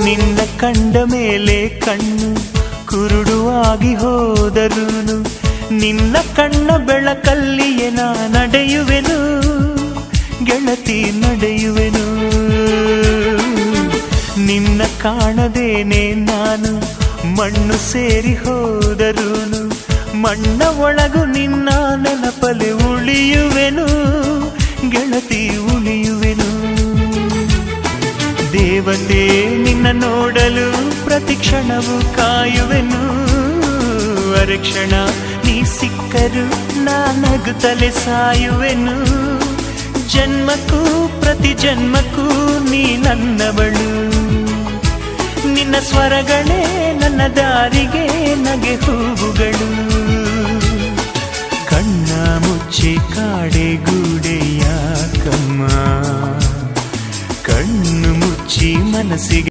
ನಿನ್ನ ಕಂಡ ಮೇಲೆ ಕಣ್ಣು ಕುರುಡುವಾಗಿ ಹೋದರೂನು ನಿನ್ನ ಕಣ್ಣ ಬೆಳಕಲ್ಲಿಯೇ ನಾ ನಡೆಯುವೆನು ಗೆಳತಿ ನಡೆಯುವೆನು. ನಿನ್ನ ಕಾಣದೇನೆ ನಾನು ಮಣ್ಣು ಸೇರಿ ಹೋದರೂನು ಮಣ್ಣ ಒಳಗು ನಿನ್ನ ನೆನಪಲೆ ಉಳಿಯುವೆನು ಗೆಳತಿ ಉಳಿಯುವೆನು. ದೇವತೆ ನಿನ್ನ ನೋಡಲು ಪ್ರತಿಕ್ಷಣವು ಕಾಯುವೆನು. ಅರಕ್ಷಣ ನೀ ಸಿಕ್ಕರು ನಾನಗುತ್ತಲೆ ಸಾಯುವೆನು. ಜನ್ಮಕ್ಕೂ ಪ್ರತಿ ಜನ್ಮಕ್ಕೂ ನೀ ನನ್ನವಳು. ನಿನ್ನ ಸ್ವರಗಳೇ ನನ್ನ ದಾರಿಗೆ ನಗೆ ಹೂವುಗಳು. ಕಣ್ಣ ಮುಚ್ಚಿ ಕಾಡೆ ಗೂಡೆ ಯಾಕಮ್ಮ, ಕಣ್ಣು ಮುಚ್ಚಿ ಮನಸ್ಸಿಗೆ